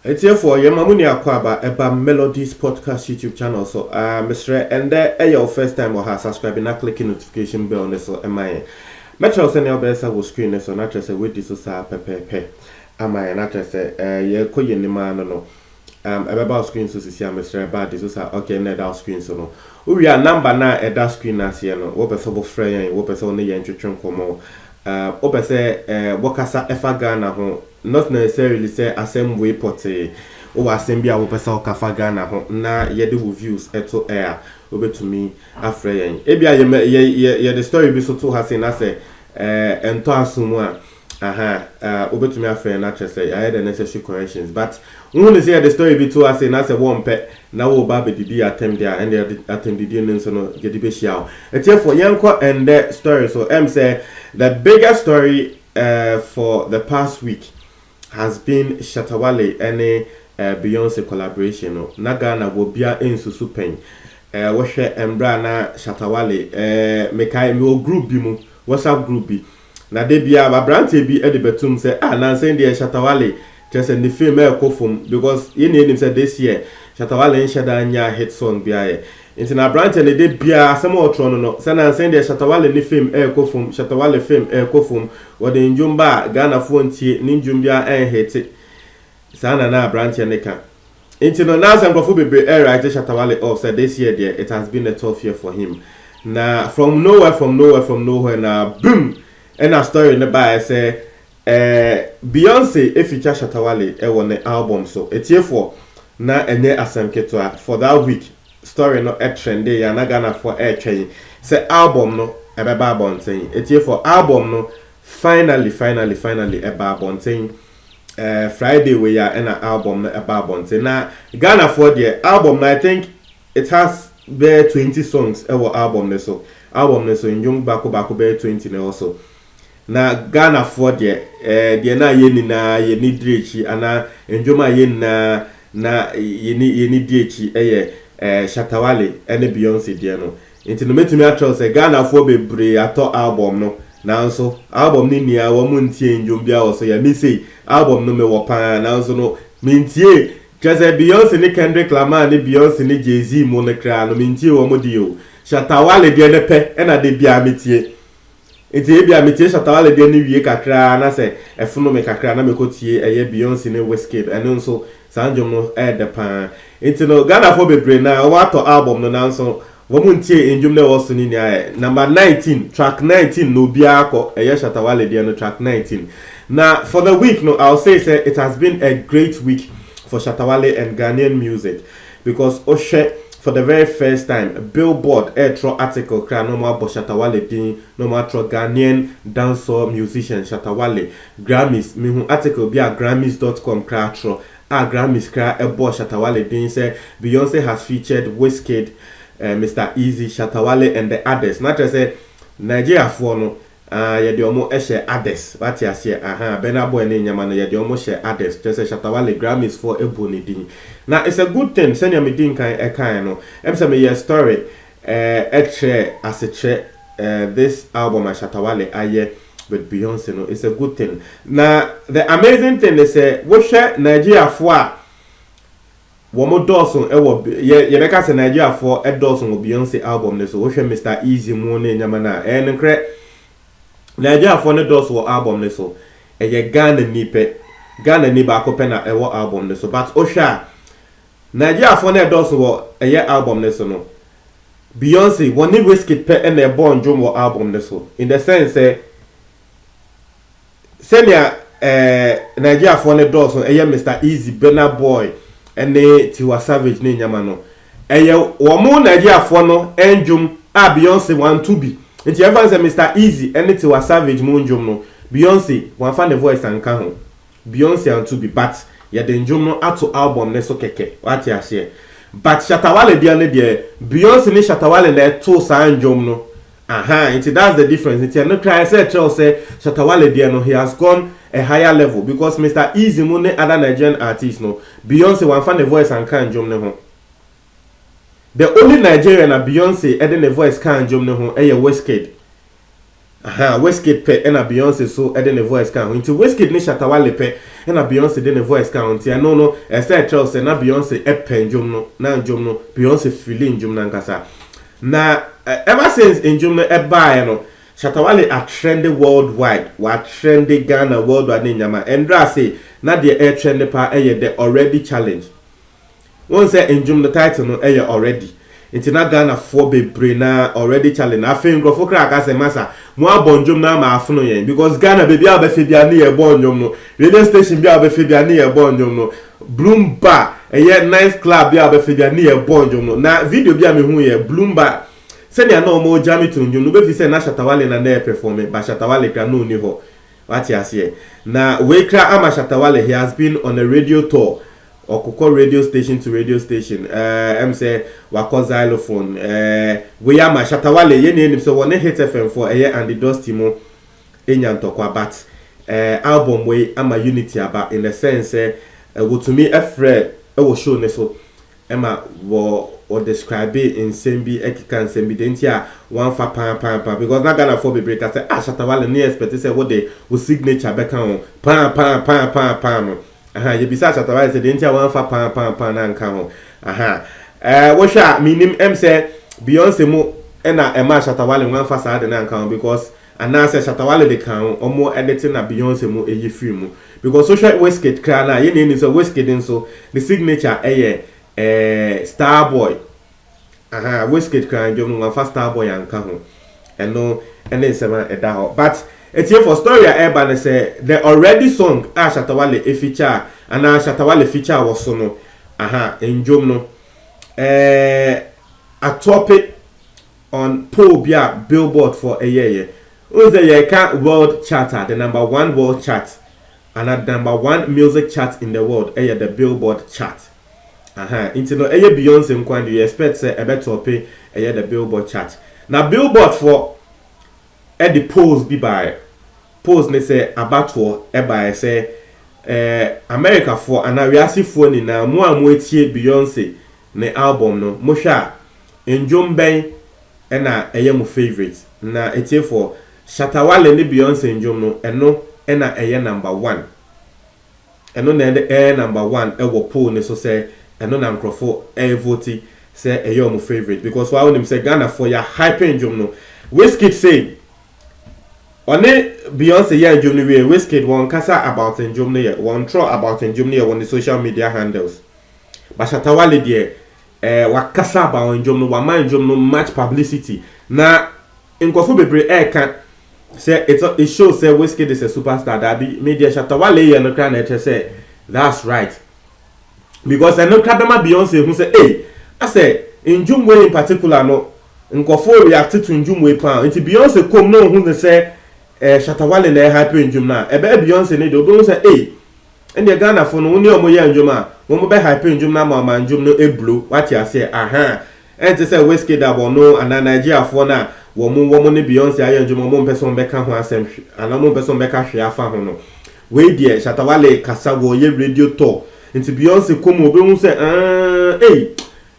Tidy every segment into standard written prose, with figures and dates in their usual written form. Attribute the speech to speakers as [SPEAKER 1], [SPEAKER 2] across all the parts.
[SPEAKER 1] It's here for Yamamuni Akwaba about Melodies Podcast YouTube channel. So, Mr. And your first time or subscribing, not clicking notification bell on this or am I? Metro send your best will screen so not just a with this is a pepe. Am I not just a ye koyin ni man no. About screen so see Mr. Bad this is okay net out screen so no. We are number na a dash screen as here no. What person friend, what person only entry como. Ope say wakasa efa Ghana ho not necessarily say asem way pote o asem bia wo pesa okafa Ghana ho na ye de reviews eto air obetumi afre yen e bia ye the story bi so to ha say na say ento asumu a obetumi afre na che say I had the necessary corrections but when say the story bi to ha say na say one pe na wo ba be didi attempt there and the attempt didi no so no get be shia e for yanko and the story so say the biggest story for the past week has been Shatta Wale and Beyonce collaboration. No, Nagana will be in Susupen. Washe Embra na Shatta Wale. Mekai mo group bi mu. WhatsApp group bi. Na de bia ba brante bi edi betum say na say dey Shatta Wale just in the film kofum because you say this year Shatta Wale in shada nya hit song bia Inti na branch ne de bia asem otro no sana sen de Shatta Wale ni film kofum Shatta Wale film kofum wode njumba Ghana fo ntie ni njumbia hit sana na branch ne ka inti no na sankrofo bebe right Shatta Wale off said this year there it has been a tough year for him na from nowhere na boom and a story in the by say Beyonce feature Shatta Wale won the album so etie for na enye asem ketwa for that week story no trendy ya na Ghana for train say album no ebeba bonten etie for album no finally eba bonten Friday we ya na album no eba bonten na Ghana for the album no I think it has bare 20 songs ewo album no so in young bako bare 20 na also na Ghana for the na ye ni drechi ana enjoma ye na ye ni drechi Shatta Wale and Beyonce dear no. Into the metumi atro say Ghana for bebre ato album no. Now so album ni nia wo muntie njombia also ya mi say album no me wo pa now so no mintie just Beyonce ni Kendrick Lamar ni Beyonce ni Jay-Z mo ne kra no mintie wo mo di o. Shatta Wale de ne pe e na de bia metie. Enti e bia metie Shatta Wale de ni wie kakra na say efuno me kakra na me kotie eye Beyonce ni Wizkid and so sanjom no the pan into no Ghana for bebre na what album no now so womuntie enjum na woso ni number 19 track 19 no bia ko Shatta Wale dey no track 19 now for the week no I'll say it has been a great week for Shatta Wale and Ghanaian music because for the very first time Billboard airtro article kra no more about Shatta Wale din no more tro Ghanaian dancehall musician Shatta Wale Grammys me hu article be at grammys.com kra tro Grammys cry a boss Shatta Wale din say Beyonce has featured Wizkid, Mr. Easy, Shatta Wale and the others. Not just say Nigeria for no ye de omo share others. What you say Burna Boy ne nyama no ye de omo share others. Just say Shatta Wale Grammys for ebony din. Now it's a good thing send me din kan no. Em say me your story as a share this album Shatta Wale aye with Beyonce no it's a good thing. Now the amazing thing is we share Nigeria for womo Dawson ye make us Nigeria for Dawson Beyonce album no so we share Mr. Easy mo ne nyama na nkre Nigeria for ne Dawson album no so ye Ghana ni ba ko pe na album no so but we share Nigeria for ne Dawson album no so no Beyonce woni Wizkid pe na born drum album no so in the sense Senia Nigeria for ne Dawson Mr. Easy, Burna Boy and Tiwa Savage ne nyama no wo mo Nigeria for no enjum Beyonce want to be nti everyone say Mr. Easy and Tiwa Savage mo njum no Beyonce wan fa the voice and ka ho Beyonce and to be but ye the njum no ato album ne so keke what ya share but Shatta Wale dia ne de Beyonce ni Shatta Wale na to sa njum no that's the difference. It's no cry say Shatta Wale there no he has gone a higher level because Mr. Easy Money other Nigerian artists no Beyonce wan fan the voice and can jom ne ho. The only Nigerian na Beyonce adding the voice can jom ne ho Wizkid. Wizkid pe and a Beyonce so and then the voice count into Wizkid ni Shatta Wale pe and a Beyonce then the voice count I no say Charles na Beyonce pen jom no na jom no Beyonce feeling jom na nkasa na ever since in jom no buy no Shatta Wale are trending worldwide what trending Ghana worldwide ni nyama and dra say na the air trend pa the already challenge one say in jom the title no already into na Ghana for bebre na already challenge I think go for crack as a massa mo abonjom na ma afuno yen because Ghana baby abefebia na ye bonjom no radio station bi abefebia na ye bonjom no Bloom Bar nice club bi abefebia na ye bonjom no na video bi a me hu ye Bloom Bar se na mo jami to njom no be fi se na Shatta Wale na na perform ba Shatta Wale kra no ni ho what you say na we kra ama Shatta Wale he has been on a radio tour Okoko radio station to radio station say wako xylophone we ama Shatta Wale ye name so one hit FM for and the Dusty mo enyantokwa but album we ama unity about in the sense wo to me afre wo show ne so ema wo describe in sembi ekika sembi dentia one fa pan because na Ghana for be break say Shatta Wale no expect say what the signature be kan pan you be such Shatta Wale say dentia one fa pan na nka ho wo sha minim say Beyonce mo na ema Shatta Wale one fa sa de na nka ho because and now say Shatta Wale de kan omo editing na Beyonce mo eyi film because social Wizkid kra na ye ni so Wizkid so the signature Starboy Wizkid kra jom no fa Starboy anka ho eno ene sema eda ho but it's here for story na say the already song Shatta Wale feature and Shatta Wale feature was so no enjom no a topic on Pobia Billboard for a year the world charter the number 1 world chart and the number 1 music chart in the world the Billboard chart into no Beyonce nkwan you expect say a better pay the Billboard chart now Billboard for the polls be by polls ne say about for by say America for and we see for ni na mo amoetie Beyonce ne album no mo hwa enjom ben na mo favorite na etie for Shatta Wale ne Beyonce enjom no eno na number 1 eno na number 1 wo poll ne so say eno na microphone vote say mo favorite because why when him say Ghana for ya hype enjom no Wizkid say one Beyonce ya enjom no we Wizkid won kasa about enjom no ye won throw about enjom no ye on the social media handles but Shatta Wale there wa kasa about enjom no wa man enjom no much publicity na nkofo bebre kan say it shows say Wizkid is a superstar that be media Shatta Wale ye no kra na say that's right because I know kadama Beyonce who say I say enjom we in particular no nkofo react to enjom we pan into Beyonce come no who say Shatta Wale na hype enjom na Beyonce ne do say and the Ghana for no omo ye enjom a wo mo be hype enjom na ma enjom no eblo what you say and to say Wizkid abono and Nigeria for na wo mo ne Beyonce aye enjom mo person be ka ho asem ana mo person be ka hwe afa ho no we die Shatta Wale kasa go ye radio tour into Beyonce come obi hu say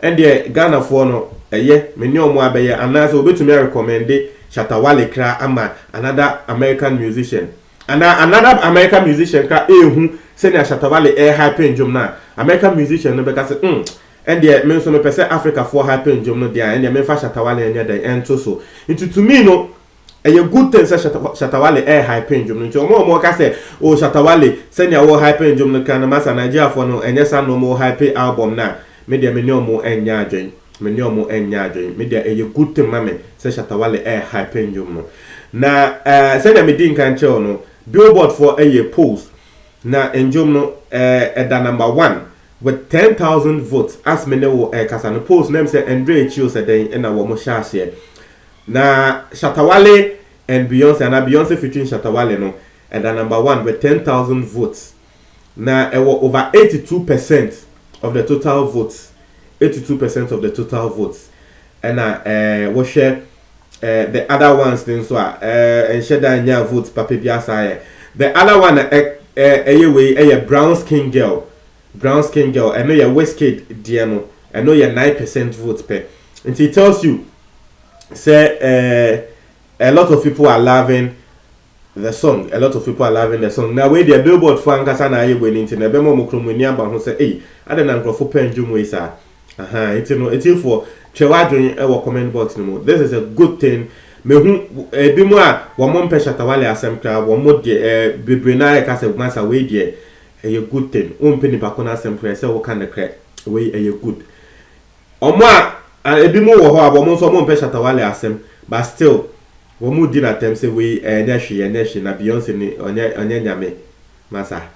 [SPEAKER 1] and the Ghana for no me ni omo abeye ana so obetumi recommend Shatta Wale kra ama another American musician and another American musician kra hu say na Shatta Wale hype enjom na American musician no be ka say and the men so me pese Africa for hype enjom no dia and the men fa Shatta Wale nya den ento so into to me no a good thing say Shatta Wale hype enjom no into omo ka say Shatta Wale say na wo hype enjom no kan na masa Nigeria for no enye sa no mo hype album na me dia me ni omo enya adwen me dia a good thing mame say Shatta Wale hype enjom no na say na me din kan che no Billboard for a polls na enjom no the number 1 with 10,000 votes as many wo kasa no polls name say Andre Chio say den na wo mo sha share na Shatta Wale and Beyonce and Beyonce featuring Shatta Wale no and the number 1 with 10,000 votes na over 82% of the total votes 82% of the total votes and we share the other ones then so and share that nya votes papa biasa the other one a brown skin girl I know your Wizkid Diano I know your 9% votes per and it tells you say a lot of people are loving the song. A lot of people are loving the song. Now, where the Billboard fan kasana aye when internet, be mo mukrumuni amba ho say, "Hey, I don't know for pen jum we sa." It's no, it's for chewadwin e wo comment box no mo. This is a good thing. Me hu bi mo a wo mo mpe shatawale asem kra wo mo de bebre na e ka se masa we de a good thing. Umpe ni bakona asem kra se wo kan de kra we a good. Omo a ebi mo wo ho a wo mo so mo mpe shatawale asem, but still Womu did attempt say we Neshi na Beyonce ni onye nyame masa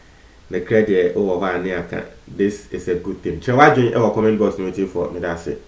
[SPEAKER 1] the credit over aka. This is a good thing. Chewa join our comment box waiting for me that's it.